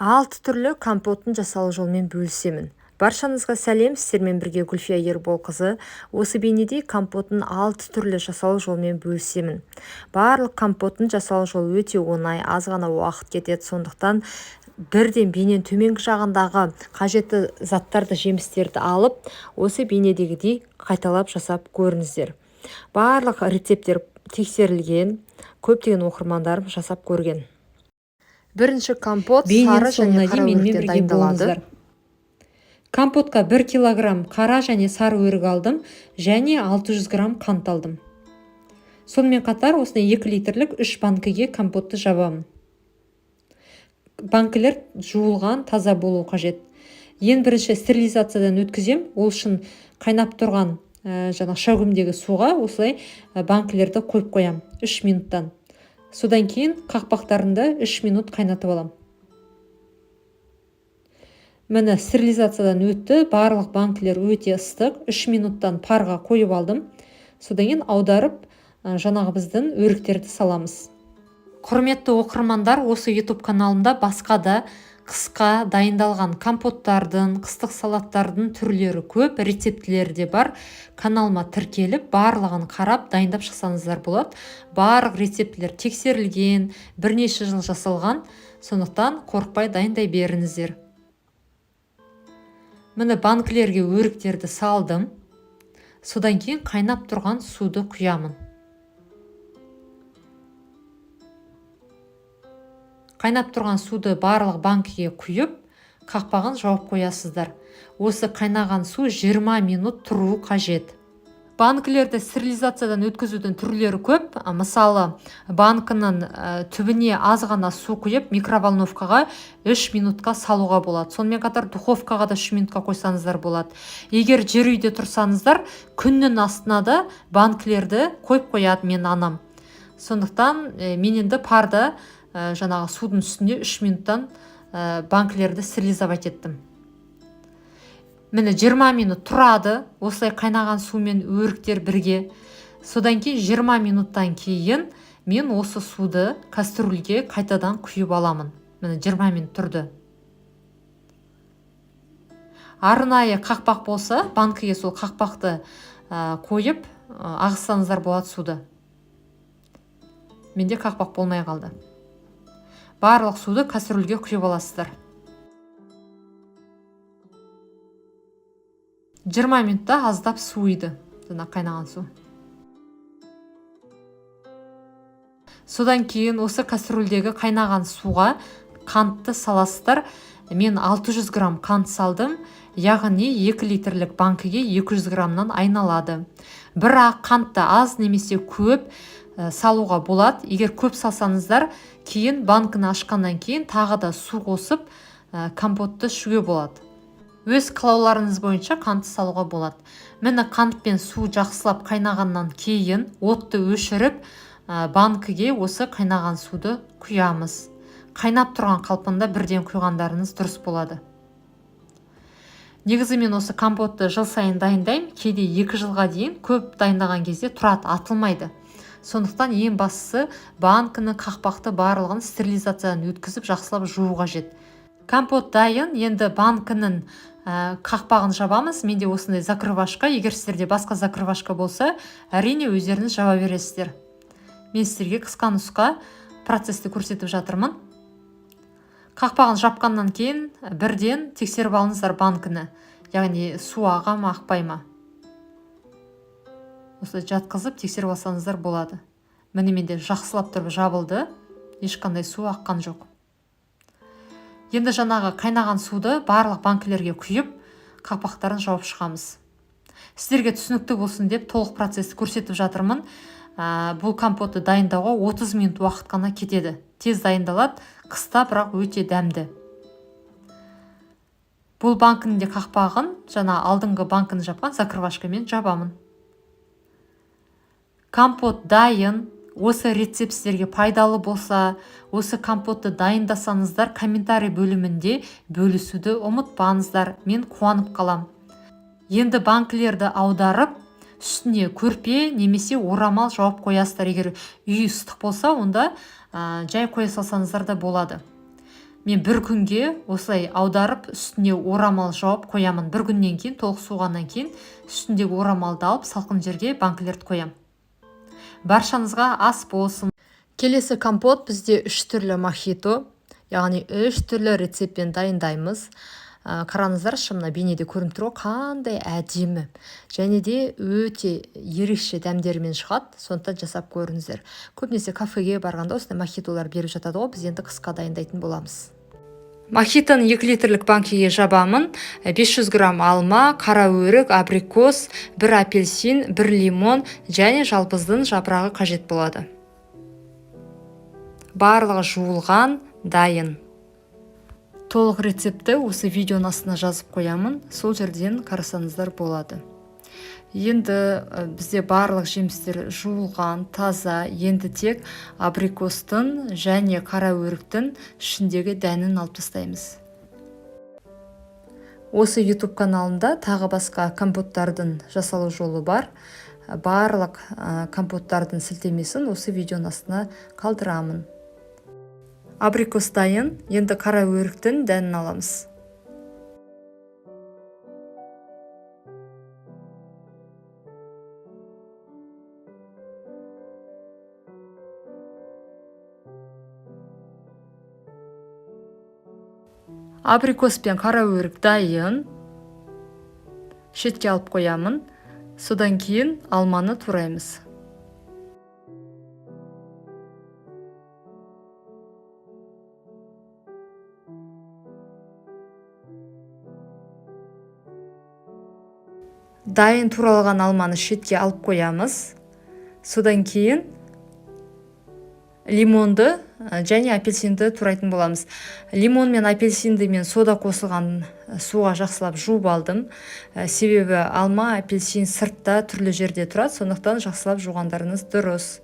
6 түрлі компоттың жасалу жолымен бөлісемін. Баршаңызға сәлем, сіздермен бірге Гүлфия Ерболқызы. Осы бейнеде компоттың 6 түрлі жасалу жолымен бөлісемін. Барлық компоттың жасалу жолы өте оңай, аз ғана уақыт кетеді. Сондықтан бірден бейненің төменгі жағындағы қажетті заттарды, жемістерді алып, осы бейнедегідей қайталап жасап көріңіздер. Барлық рецепттер тексерілген, көптеген оқырмандарым жасап көрген. Бірінші компот сары және қара өріктен дайындалады. Компотқа 1 килограмм қара және сары өрік алдым және 600 грамм қант алдым. Сонымен қатар осыны 2 литрлік 3 банкіге компотты жабамын. Банкілер жуылған, таза болу қажет. Ең бірінші стерилизациядан өткізем. Ол үшін қайнап тұрған шәугімдегі суға осылай банкілерді қойып қоям 3 минуттан. Содан кейін қақпақтарында 3 минут қайнатып алам. Міне стерилизациядан өтті, барлық банкілер өте ыстық. 3 минуттан парға қойып алдым. Содан кейін аударып, жаңағы біздің өріктерді саламыз. Құрметті оқырмандар, осы YouTube каналымда басқа да қысқа дайындалған компоттардың, қыстық салаттардың түрлері көп, рецептілері де бар. Каналыма тіркеліп, барлығын қарап, дайындап шықсаңыздар болады. Барлық рецептілер тексерілген, бірнеше жыл жасалған, сондықтан қорықпай дайындай беріңіздер. Міне банкілерге өріктерді салдым. Содан кейін қайнап тұрған суды құямын. Қайнап тұрған суды барлық банкіге құйып, қақпағын жауып қоясыздар. Осы қайнаған су 20 минут тұруы қажет. Банкілерді стерилизациядан өткізудің түрлері көп. Мысалы, банкінің түбіне аз ғана су құйып, микроволновкаға 3 минутқа салуға болады. Сонымен қатар духовкаға да 3 минутқа қойсаңыздар болады. Егер жер үйде тұрсаңыздар, күннің астына да банкілерді қойып қояды мен анам. Сондықтан мен енді парда жаңағы судың үстінде 3 минуттан банкілерді стерилизовать еттім. Міне 20 минут тұрады, осылай қайнаған сумен өріктер бірге. Содан кейін 20 минуттан кейін мен осы суды кастрюльге қайтадан құйып аламын. Міне 20 минут тұрды. Арнайы қақпақ болса, банкіге сол қақпақты қойып ағызсаңыздар болады суды. Менде қақпақ болмай қалды. Барлық суды кастрюльге құйып аласыздар. 20 минутта аздап суиды, қайнаған су. Содан кейін осы кастрюльдегі қайнаған суға қантты саласыздар. Мен 600 грамм қант салдым, яғни 2 литрлік банкіге 200 граммнан айналады. Бірақ қантты аз немесе көп салуға болады. Егер көп салсаңыздар, кейін банкіні ашқаннан кейін тағы да су қосып компотты ішуге болады. Өз қалауларыңыз бойынша қантты салуға болады. Міне қант пен су жақсылап қайнағаннан кейін отты өшіріп, банкіге осы қайнаған суды құямыз. Қайнап тұрған қалпында бірден құйғандарыңыз дұрыс болады. Негізі мен осы компотты жыл сайын дайындаймын, кейде 2 жылға дейін, көп дайындаған кезде тұрады, атылмайды. Сондықтан ең бастысы банкіні, қақпақты барлығын стерилизациядан өткізіп жақсылап жуу қажет. Компот дайын, енді банкінің қақпағын жабамыз. Менде осындай закрывашка, егер сіздерде басқа закрывашка болса, әрине өздеріңіз жаба бересіздер. Мен сіздерге қысқа нұсқа процесті көрсетіп жатырмын. Қақпағын жапқаннан кейін бірден тексеріп алыңыздар банкіні, яғни су аға ма, ақпай ма. Осылай жатқызып тексеріп алсаңыздар болады. Міне менде жақсылап тұрып жабылды, ешқандай су аққан жоқ. Енді жаңағы қайнаған суды барлық банкілерге құйып, қақпақтарын жауып шығамыз. Сіздерге түсінікті болсын деп толық процесті көрсетіп жатырмын. Бұл компотты дайындауға 30 минут уақыт қана кетеді. Тез дайындалады, қыста бірақ өте дәмді. Бұл банкінің де қақпағын, жаңа алдыңғы банкіні жапқан закрывашкамен жабамын. Компот дайын. Осы рецепт сіздерге пайдалы болса, осы компотты дайындасаңыздар, комментарий бөлімінде бөлісуді ұмытпаңыздар. Мен қуанып қалам. Енді банкілерді аударып, үстіне көрпе немесе орамал жауып қоясыздар. Егер үй ыстық болса, онда жай қоя салсаңыздар да болады. Мен бір күнге осылай аударып үстіне орамал жауып қоямын. Bir күннен кейін толық суығаннан кейін үстіндегі орамалды алып салқын жерге банкілерді қоямын. Баршаңызға ас болсын. Келесі компот бізде 3 түрлі мохито, яғни 3 түрлі рецептпен дайындаймыз. Қараңыздаршы, мына бейнеде көрініп тұр ғой, қандай әдемі. Және де өте ерекше дәмдермен шығады, сондықтан жасап көріңіздер. Көбінесе кафеге барғанда осындай мохитолар беріп жатады ғой, біз енді қысқа дайындайтын боламыз. Мохитоны 2 литрлік банкіге жабамын. 500 грамм алма, қара өрік, абрикос, 1 апельсин, 1 лимон және жалбыздың жапырағы қажет болады. Барлығы жуылған, дайын. Толық рецепті осы видеоның астына жазып қоямын, сол жерден қарасаңыздар болады. Енді бізде барлық жемістер жуылған, таза, енді тек абрикостың және қара өріктің ішіндегі дәнін алып тастаймыз. Осы YouTube каналында тағы басқа компоттардың жасалу жолы бар. Барлық компоттардың сілтемесін осы видеоның астына қалдырамын. Абрикос дайын, енді қара өріктің дәнін аламыз. Абрикос пен қара өрік дайын. Шетке алып қоямын. Содан кейін алманы тураймыз. Дайын туралған алманы шетке алып қоямыз. Содан кейін лимонды және апельсинді турайтын боламыз. Лимон мен апельсинді мен сода қосылған суға жақсылап жуып алдым. Себебі алма, апельсин сыртта түрлі жерде тұрады, сондықтан жақсылап жуғандарыңыз дұрыс.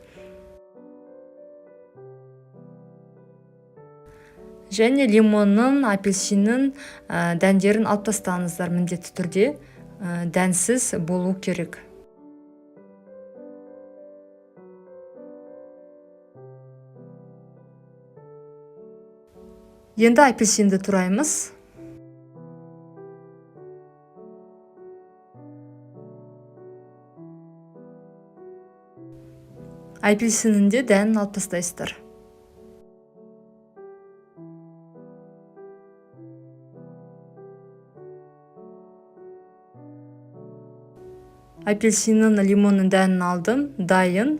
Және лимонның, апельсиннің дәндерін алып тастаңыздар міндетті түрде. Дәнсіз болу керек. Енді апельсинді тураймыз. Апельсиннің де дәнін алып тастайсыздар. Апельсиннің, лимонның дәнін алдым, дайын.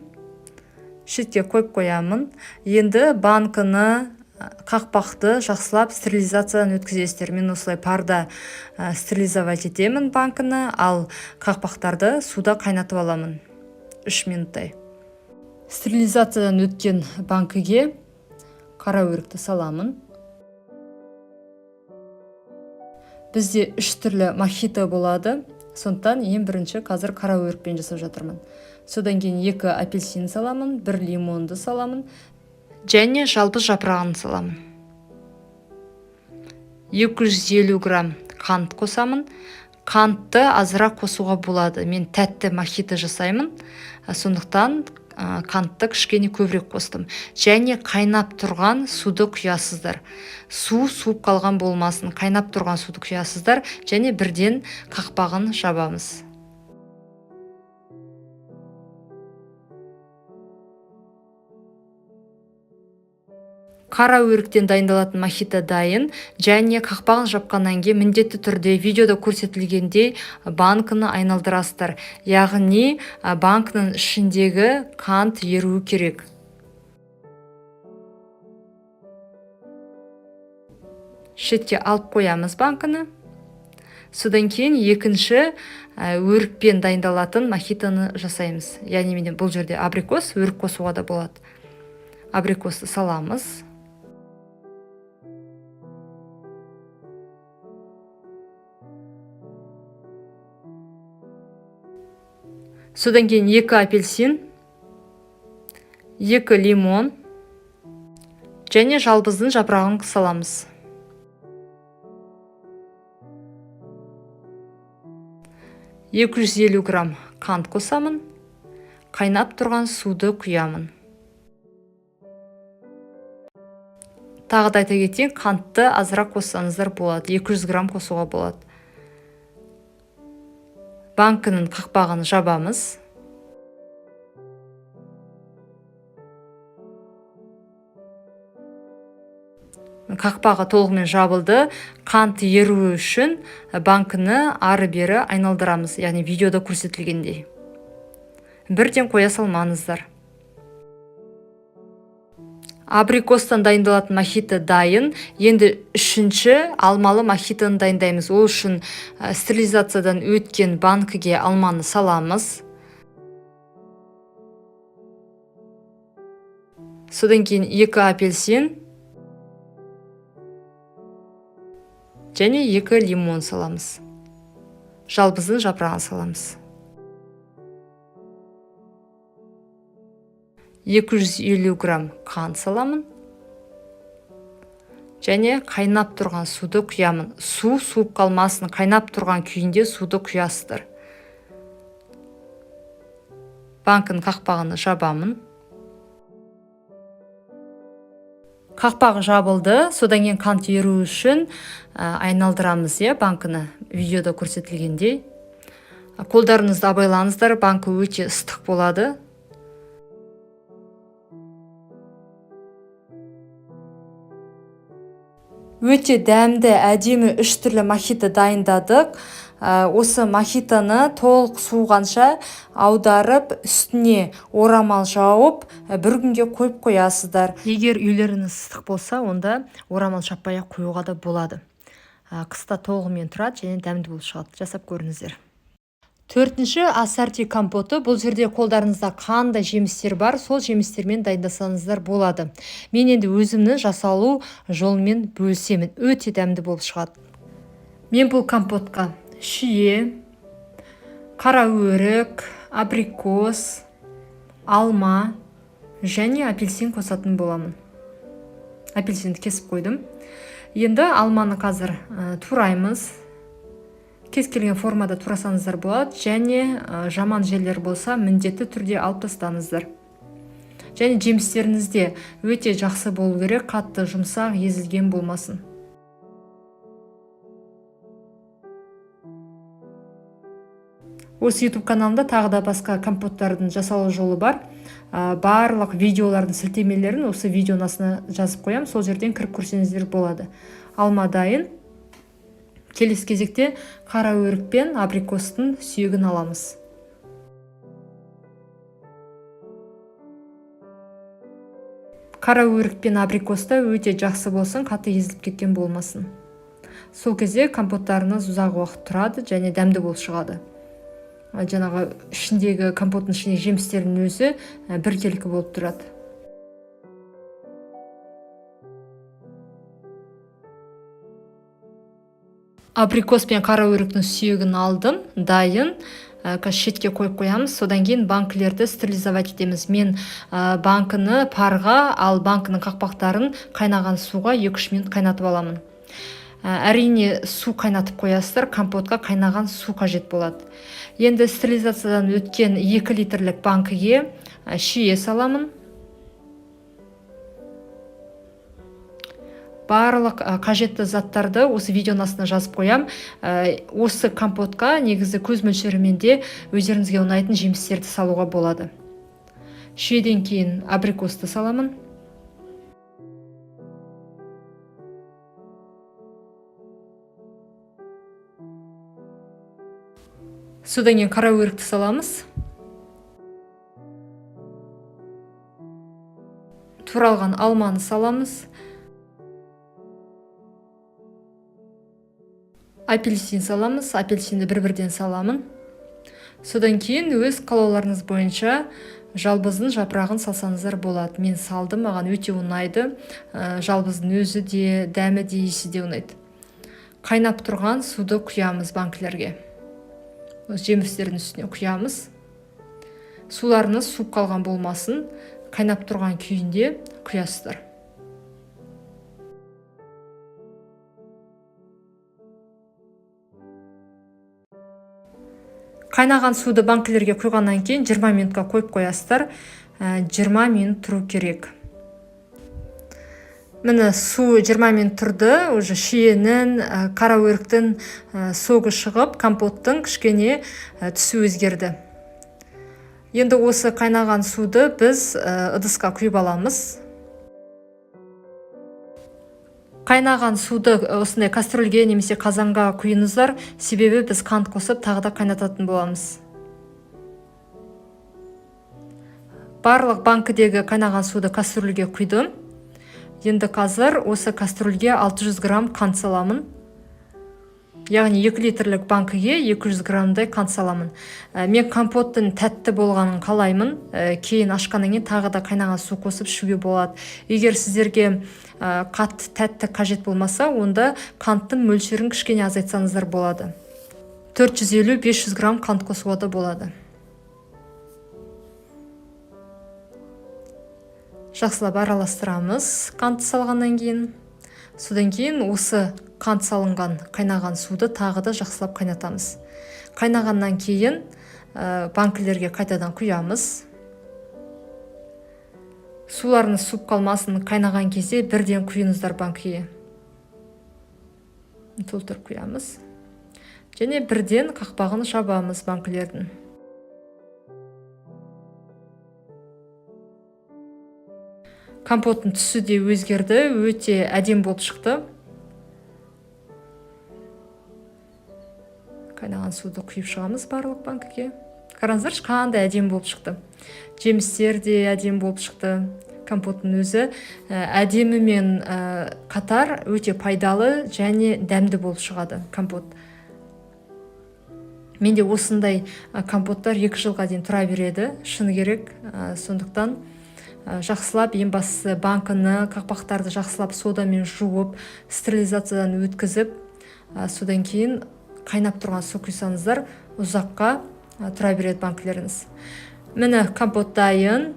Шетке қойып қоямын. Енді банкыны, қақпақты жақсылап стерилизациядан өткізесіздер. Мен осылай парда стерилизовать етемін банкыны, ал қақпақтарды суда қайнатып аламын 3 минуттай. Стерилизациядан өткен банкіге қара өрікті саламын. Бізде 3 түрлі мохито болады. Сондықтан ең бірінші қазір қара өрікпен жасап жатырмын. Содан кейін 2 апельсин саламын, 1 лимонды саламын және жалбыз жапырағын саламын. 250 грамм қант қосамын. Қантты азырақ қосуға болады. Мен тәтті мохито жасаймын. Сондықтан қантты кішкене көбірек қостым. Және қайнап тұрған суды құясыздар. Су суып қалған болмасын. Қайнап тұрған суды құясыздар және бірден қақпағын жабамыз. Қара өріктен дайындалатын мохито дайын, және қақпағын жапқаннан кейін міндетті түрде видеода көрсетілгендей банкыны айналдырасыздар. Яғни банкының ішіндегі қант еруі керек. Шетке алып қоямыз банкыны. Содан кейін екінші өрікпен дайындалатын мохитоны жасаймыз. Яғни менде бұл жерде абрикос, өрік қосуға да болады. Абрикосты саламыз. Содан кейін 2 апельсин, 2 лимон және жалбыздың жапырағын саламыз. «250 грамм қант қосамын, қайнап тұрған суды құямын. Тағы да айта кетейін, қантты азырақ қоссаңыздар болады, 200 грамм қосуға болады. Банкінің қақпағын жабамыз. Қақпағы толығымен жабылды. Қант еруі үшін банкіні ары-бері айналдырамыз, яғни видеода көрсетілгендей. Бірден қоя салмаңыздар. Абрикостан дайындалатын мохито дайын. Енді үшінші алмалы мохитоны дайындаймыз. Ол үшін стерилизациядан өткен банкіге алманы саламыз. Содан кейін 2 апельсин және 2 лимон саламыз. Жалбыздың жапырағын саламыз. 250 грамм қант саламын. Және қайнап тұрған суды құямын. Су суып қалмасын, қайнап тұрған күйінде суды құясыздар. Банкінің қақпағын жабамын. Қақпағы жабылды. Содан кейін қант еру үшін айналдырамыз, банкіні видеода көрсетілгендей. Қолдарыңызды абайлаңыздар, банкі өте ыстық болады. Өте дәмді, әдемі 3 түрлі мохито дайындадық. Осы мохитоны толық суығанша аударып, үстіне орамал жауып, бір күнге қойып қоясыздар. Егер үйлеріңіз ыстық болса, онда орамал жаппай қоюға да болады. Қыста толығымен тұрады және дәмді болып шығады. Жасап көріңіздер. 4-ші ассорти компоты. Бұл жерде қолдарыңызда қандай жемістер бар, сол жемістермен дайындасаңыздар болады. Мен енді өзімнің жасалу жолымен бөлісемін. Өте дәмді болып шығады. Мен бұл компотқа шие, қара өрік, абрикос, алма және апельсин қосатын боламын. Апельсинді кесіп қойдым. Енді алманы қазір тураймыз. Кез келген формада турасаңыздар болады, және жаман жерлер болса міндетті түрде алып тастаңыздар. Және жемістеріңізде өте жақсы болу керек, қатты жұмсақ, езілген болмасын. Осы YouTube каналымда тағы да басқа компоттардың жасалу жолы бар. Барлық видеолардың сілтемелерін осы видеоның астына жазып қоям, сол жерден кіріп көрсеңіздер болады. Алма дайын. Келесі кезекте қара өрік пен абрикостың сүйегін аламыз. Қара өрік пен абрикоста өте жақсы болсын, қатты езіліп кеткен болмасын. Сол кезде компоттарыңыз ұзақ уақыт тұрады және дәмді болып шығады. Жаңағы ішіндегі компоттың ішіндегі жемістердің өзі біркелкі болып тұрады. Абрикос пен қара өріктің сүйегін алдым, дайын. Шетке қойып қоямыз. Содан кейін банкілерді стерилизовать етеміз. Мен банкіні парға, ал банкінің қақпақтарын қайнаған суға 2-3 минут қайнатып аламын. Әрине су қайнатып қоясыздар, компотқа қайнаған су қажет болады. Енді стерилизациядан өткен 2 литрлік банкіге шие саламын. Барлық қажетті заттарды осы видеоның астына жазып қоям. Осы компотқа негізі көз мөлшерімен де өздеріңізге ұнайтын жемістерді салуға болады. Шиеден кейін абрикосты саламын. Содан кейін қара өрікті саламыз. Туралған алманы саламыз. Апельсин саламыз. Апельсинді бір-бірден саламын. Содан кейін өз қалауларыңыз бойынша жалбыздың жапырағын салсаңыздар болады. Мен салдым, маған өте ұнайды. Жалбыздың өзі де, дәмі де, иісі де ұнайды. Қайнап тұрған суды құямыз банкілерге. Жемістердің үстіне құямыз. Суларыңыз суып қалған болмасын, қайнап тұрған күйінде құясыздар. Қайнаған суды банкілерге құйғаннан кейін 20 минутқа қойып қоясыздар. 20 минут тұру керек. Міне су 20 минут тұрды, уже шиенің, қара өріктің соғы шығып, компоттың кішкене түсі өзгерді. Енді осы қайнаған суды біз ыдысқа құйып аламыз. Қайнаған суды осындай кастрөлге немесе қазанға құйыңыздар, себебі біз қант қосып тағы да қайнататын боламыз. Барлық банкідегі қайнаған суды кастрөлге құйдым. Енді қазір осы кастрөлге 600 грамм қант саламын. Яғни 2 литрлік банкіге 200 граммдай қант саламын. Мен компоттың тәтті болғанын қалаймын. Кейін ашқаннан кейін тағы да қайнаған су қосып ішуге болады. Егер сіздерге қатты тәтті қажет болмаса, онда қанттың мөлшерін кішкене азайтсаңыздар болады. 450-500 грамм қант қосуға да болады. Жақсылап араластырамыз қант салғаннан кейін. Содан кейін осы қант салынған қайнаған суды тағы да жақсылап қайнатамыз. Қайнағаннан кейін банкілерге қайтадан құямыз. Суларыңыз суып қалмасын, қайнаған кезде бірден құйыңыздар банкіге. Толтырып құямыз. Және бірден қақпағын жабамыз банкілердің. Компоттың түсі де өзгерді, өте әдем болып шықты. Қайнаған суды құйып шығамыз барлық банкіге. Қараңыздаршы, қандай әдем болып шықты. Жемістер де әдем болып шықты. Компоттың өзі әдемімен қатар өте пайдалы және дәмді болып шығады компот. Менде осындай компоттар 2 жылға дейін тұра береді, шыны керек. Сондықтан жақсылап, ең бастысы банкіні, қақпақтарды жақсылап содамен жуып, стерилизациядан өткізіп, содан кейін қайнап тұрған су құйсаңыздар, ұзаққа тұра береді банкілеріңіз. Міне компот дайын.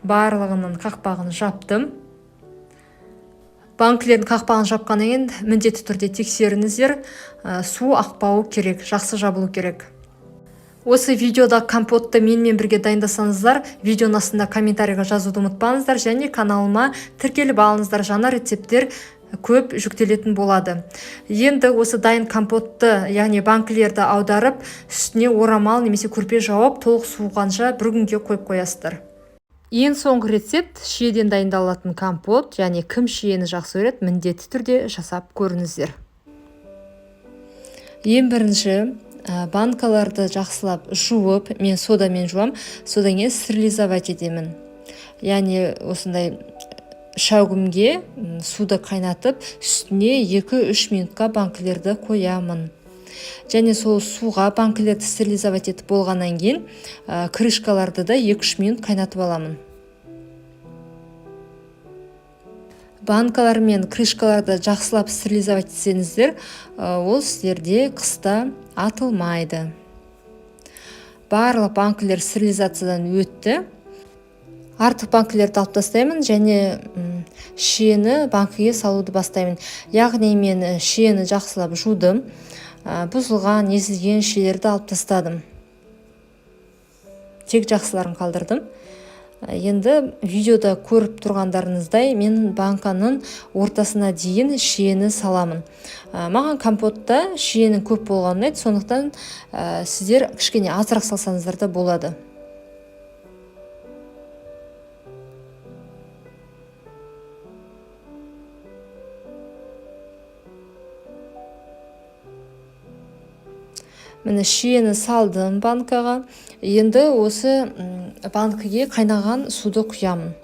Барлығының қақпағын жаптым. Банкілердің қақпағын жапқаннан кейін міндетті түрде тексеріңіздер. Су ақпауы керек, жақсы жабылу керек. Осы видеода компотты менімен бірге дайындасаңыздар, видеоның астында комментарийға жазуды ұмытпаңыздар, және каналыма тіркеліп алыңыздар, жаңа рецепттер көп жүктелетін болады. Енді осы дайын компотты, яғни банкілерді аударып, үстіне орамал немесе көрпе жауып, толық суығанша 1 күнге қойып қоясыздар. Ең соңғы рецепт шиеден дайындалатын компот, яғни кім шиені жақсы көреді, міндетті түрде жасап көріңіздер. Ең бірінші банкаларды жақсылап жуып, мен содамен жуам, содан кейін стерилизовать етемін. Яғни осындай шәугімге суды қайнатып, үстіне 2-3 минутқа банкілерді қоямын. Және сол суға банкілерді стерилизовать етіп болғаннан кейін крышкаларды да 2-3 минут қайнатып аламын. Банкалар мен крышкаларды жақсылап стерилизовать етсеңіздер, ол сіздерде қыста атылмайды. Барлық банкілер стерилизациядан өтті. Артық банкілерді алып тастаймын және шиені банкіге салуды бастаймын. Яғни мен шиені жақсылап жудым. Бұзылған, езілген шиелерді алып тастадым. Тек жақсыларын қалдырдым. Енді видеода көріп тұрғандарыңыздай мен банканың ортасына дейін шиені саламын. Маған компотта шиенің көп болғанын айт, сондықтан сіздер кішкене азырақ салсаңыздар да болады. Міне шиені салдым банкаға. Енді осы банкіге қайнаған суды құямын.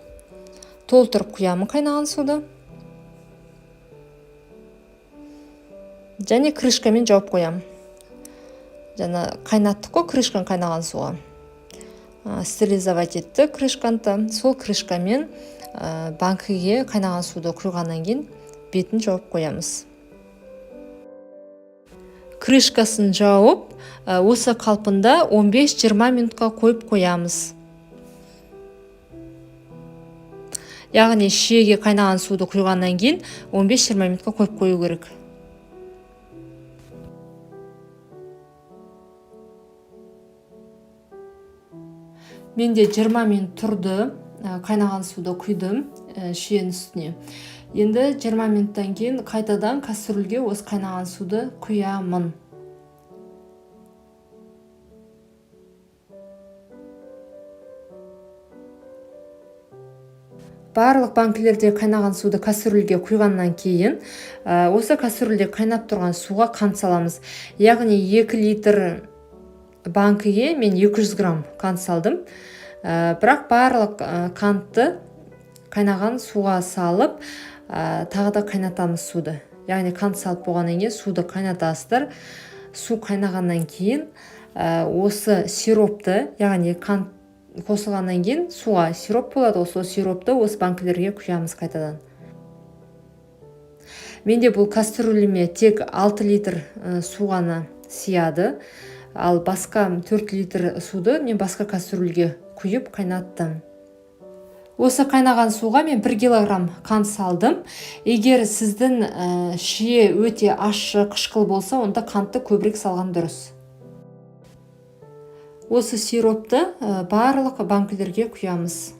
Толтырып құямын қайнаған суды. Және крышкамен жауып қоямын. Және қайнаттық қой крышканы қайнаған суға. Стерилизовать етті крышканы. Сол крышкамен банкіге қайнаған суды құйғаннан кейін бетін жауып қоямыз. Крышкасын жауып, осы қалпында 15-20 минутқа қойып қоямыз. Яғни шиеге қайнаған суды құйғаннан кейін 15-20 минутқа қойып қою керек. Менде 20 минут тұрды, қайнаған суды құйдым. шиенің үстіне. Енді 20 минуттан кейін қайтадан кастрюльге осы қайнаған суды құямын. Барлық банкілерде қайнаған суды кастрюльге құйғаннан кейін осы кастрюльде қайнап тұрған суға қант саламыз. Яғни 2 литр банкіге мен 200 грамм қант салдым. Бірақ барлық қантты қайнаған суға салып, тағы да қайнатамыз суды. Яғни қант салып болғаннан кейін суды қайнатасыздар. Су қайнағаннан кейін осы сиропты, яғни қант қосылғаннан кейін суға сироп болады, сол сиропты осы банкілерге құямыз қайтадан. Менде бұл кастрюльме тек 6 литр су ғана сияды, ал басқа 4 литр суды мен басқа кастрюльге құйып қайнаттым. Осы қайнаған суға мен 1 килограмм қант салдым. Егер сіздің шие өте ащы, қышқыл болса, онда қантты көбірек салған дұрыс. Осы сиропты барлық банкілерге құямыз.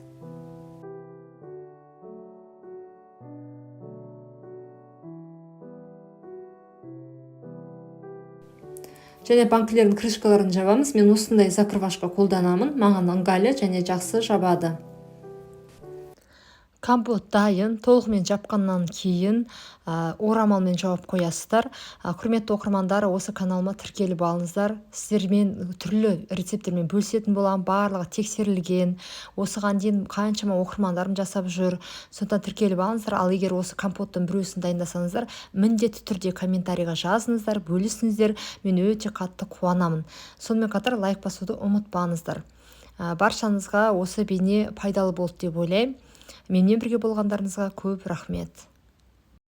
Және банкілердің крышкаларын жабамыз. Мен осындай закрывашқа қолданамын. Маған ыңғайлы және жақсы жабады. Компот дайын, толығымен жапқаннан кейін орамалмен жауып қоясыздар. Құрметті оқырмандар, осы каналыма тіркеліп алыңыздар. Сіздермен түрлі рецептермен бөлісетін боламын. Барлығы тексерілген. Осыған дейін қаншама оқырмандарым жасап жүр. Сондықтан тіркеліп алыңыздар. Ал егер осы компоттың біреусін дайындасаңыздар, міндетті түрде комментарийға жазыңыздар, бөлісіңіздер. Мен өте қатты қуанамын. Сонымен қатар лайк басуды ұмытпаңыздар. Баршаңызға осы бейне пайдалы болды деп ойлаймын. Менімен бірге болғандарыңызға көп рахмет.